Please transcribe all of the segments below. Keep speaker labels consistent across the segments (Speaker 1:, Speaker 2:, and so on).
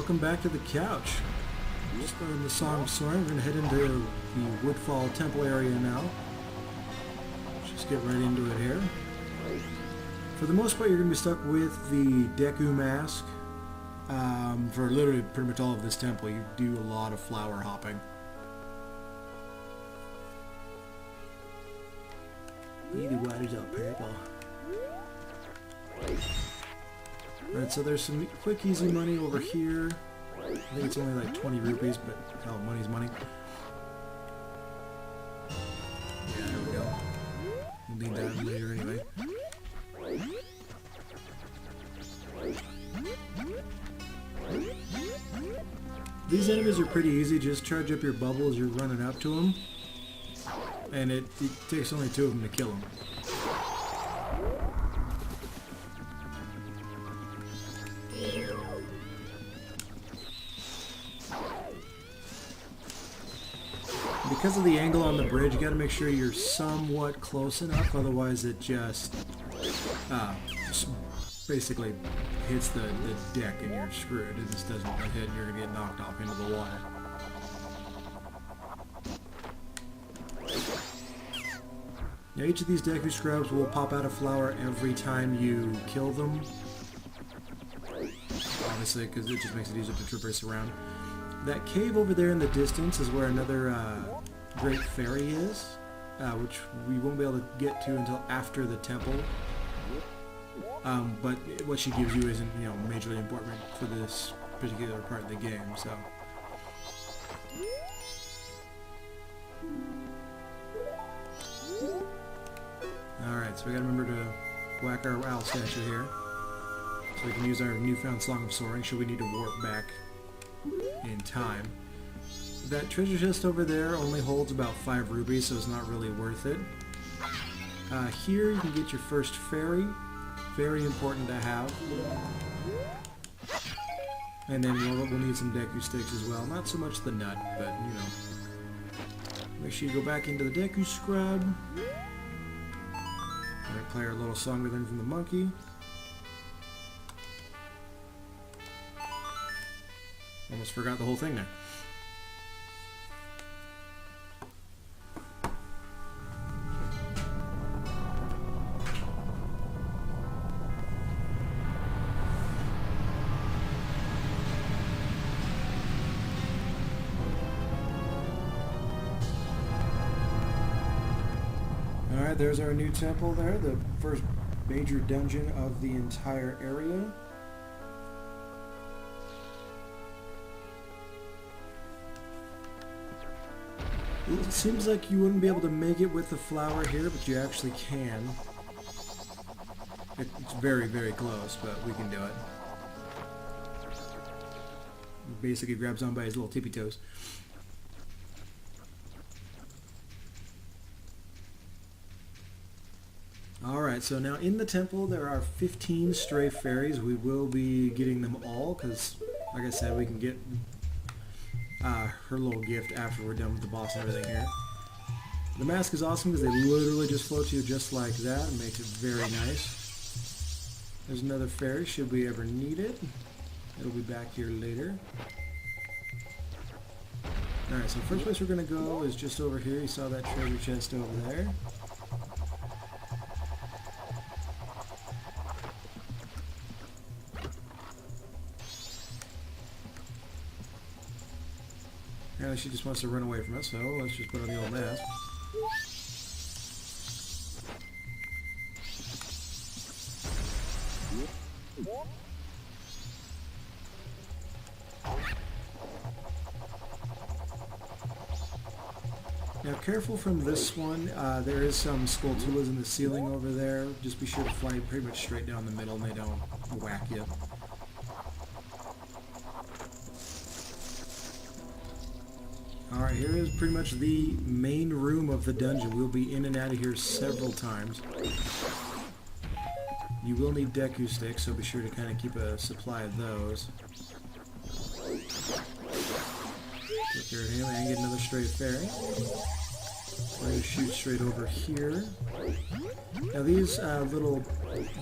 Speaker 1: welcome back to the couch. Just in the Song of Soaring, we're going to head into the Woodfall Temple area now. Just get right into it here. For the most part, you're going to be stuck with the Deku Mask. For literally pretty much all of this temple, you do a lot of flower hopping. The water's all purple. Alright, so there's some quick, easy money over here. I think it's only like 20 rupees, but hell, money's money. Yeah, there we go. We'll need that later anyway. These enemies are pretty easy. Just charge up your bubble as you're running up to them. And it takes only 2 of them to kill them. Because of the angle on the bridge, you got to make sure you're somewhat close enough, otherwise it just basically hits the deck and you're screwed. It just doesn't hit and you're going to get knocked off into the water. Now each of these Deku Scrubs will pop out a flower every time you kill them. Obviously, because it just makes it easier to traverse around. That cave over there in the distance is where another great fairy is, which we won't be able to get to until after the temple. But what she gives you isn't, majorly important for this particular part of the game. So. Alright, so we gotta remember to whack our owl statue here. So we can use our newfound Song of Soaring should we need to warp back in time. That treasure chest over there only holds about 5 rupees, so it's not really worth it. Here you can get your first fairy. Very important to have. And then we'll need some Deku sticks as well. Not so much the nut, but Make sure you go back into the Deku Scrub. Alright, play our little song we learned from the monkey. Almost forgot the whole thing there. Alright, there's our new temple there, the first major dungeon of the entire area. It seems like you wouldn't be able to make it with the flower here, but you actually can. It's very, very close, but we can do it. He basically grabs on by his little tippy toes. Alright, so now in the temple there are 15 stray fairies. We will be getting them all, because, like I said, we can get her little gift after we're done with the boss and everything here. The mask is awesome because they literally just float to you just like that and makes it very nice. There's another fairy should we ever need it. It'll be back here later. Alright, so the first place we're going to go is just over here. You saw that treasure chest over there. Apparently she just wants to run away from us, so let's just put on the old mask. Now careful from this one, there is some Skulltulas in the ceiling over there. Just be sure to fly pretty much straight down the middle and they don't whack you. Alright, here is pretty much the main room of the dungeon. We'll be in and out of here several times. You will need Deku sticks, so be sure to kind of keep a supply of those. Take care of him and get another stray fairy. We're going to shoot straight over here. Now these little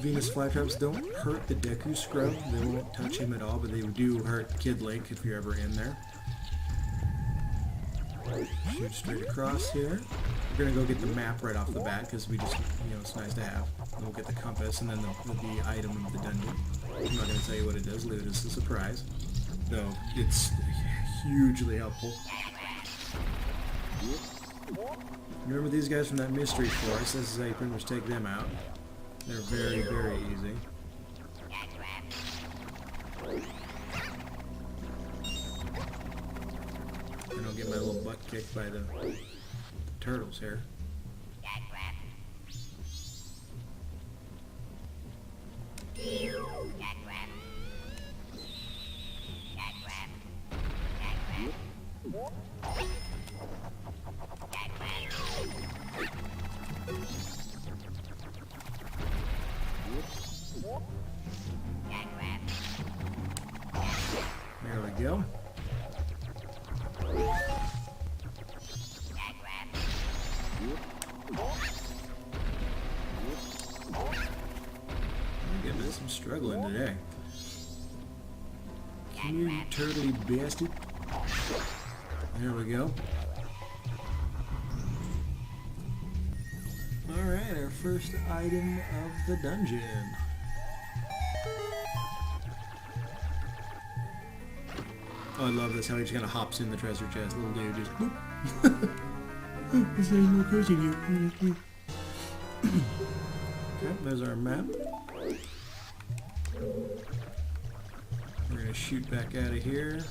Speaker 1: Venus flytraps don't hurt the Deku Scrub. They won't touch him at all, but they do hurt Kid Link if you're ever in there. Shoot straight across here. We're going to go get the map right off the bat because we just, you know, it's nice to have. We'll get the compass and then the item of the dungeon. I'm not going to tell you what it does, leave it as a surprise. Though it's hugely helpful. Remember these guys from that mystery forest? This is how you pretty much take them out. They're very, very easy. And I'll get my little butt kicked by the turtles here. There we go. Goodness, I'm struggling today. You turtly bastard. There we go. Alright, our first item of the dungeon. Oh, I love this, how he just kind of hops in the treasure chest. Little dude just boop. This ain't no question you. Okay, there's our map. We're going to shoot back out of here.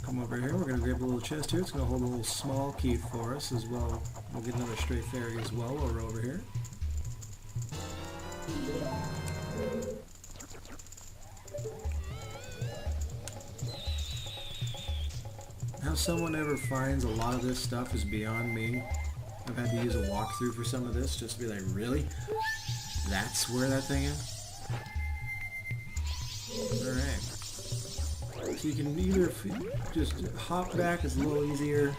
Speaker 1: Come over here, we're going to grab a little chest here. It's going to hold a little small key for us as well. We'll get another stray fairy as well while we're over here. How someone ever finds a lot of this stuff is beyond me. I've had to use a walkthrough for some of this just to be like, really? That's where that thing is? Alright. So you can either just hop back, it's a little easier.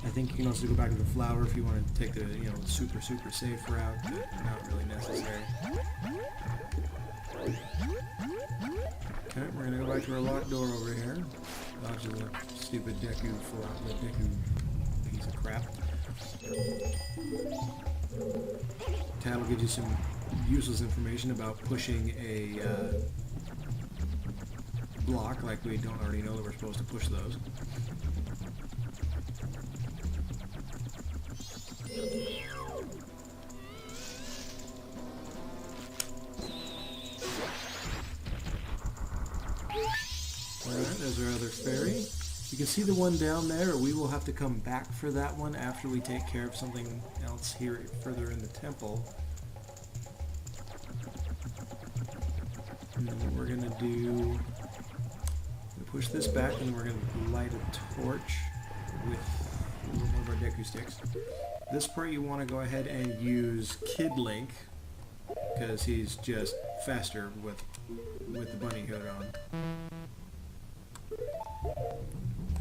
Speaker 1: I think you can also go back to the flower if you want to take the, you know, super safe route, but not really necessary. Okay, we're gonna go back to our locked door over here. Dodge the stupid Deku piece of crap. Tab will give you some useless information about pushing a block, like we don't already know that we're supposed to push those. Alright, there's our other fairy. You can see the one down there, or we will have to come back for that one after we take care of something else here further in the temple. And then what we're going to do, push this back, and then we're going to light a torch with one of our Deku sticks. This part you want to go ahead and use Kid Link, because he's just faster with the bunny hood on.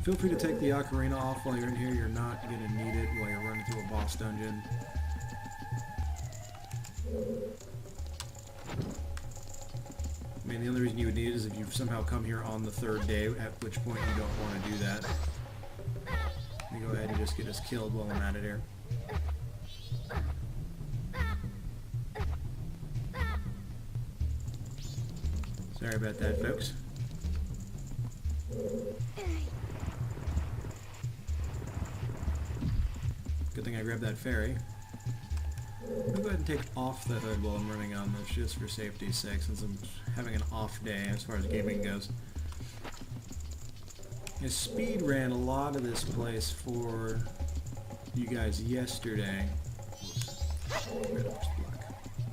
Speaker 1: Feel free to take the ocarina off while you're in here. You're not going to need it while you're running through a boss dungeon. I mean, the only reason you would need it is if you somehow come here on the third day, at which point you don't want to do that. Let me go ahead and just get us killed while I'm at it here. Sorry about that, folks. Good thing I grabbed that fairy. I'm going to go ahead and take off the hood while I'm running on this, just for safety's sake, since I'm having an off day as far as gaming goes. I speed ran a lot of this place for you guys yesterday,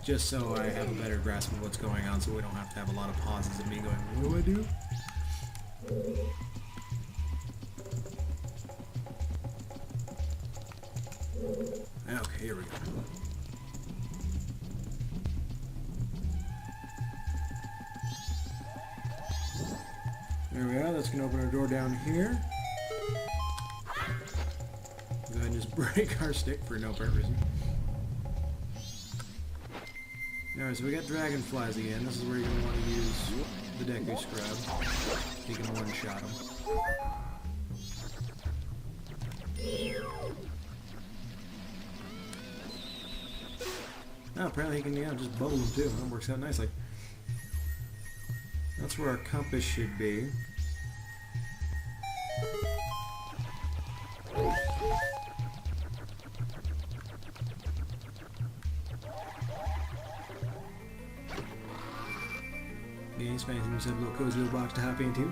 Speaker 1: just so I have a better grasp of what's going on, so we don't have to have a lot of pauses of me going, what do I do? Okay, here we go. There we are. That's going to open our door down here. Go ahead and just break our stick for no apparent reason. Alright, so we got dragonflies again. This is where you're going to want to use the Deku Scrub. You can one-shot them. Oh, apparently he can just bubble them too. That works out nicely. That's where our compass should be. Yeah, he's finding himself a little cozy little box to hop into.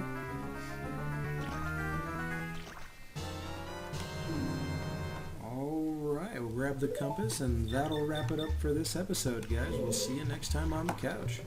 Speaker 1: Alright, we'll grab the compass and that'll wrap it up for this episode, guys. We'll see you next time on the couch.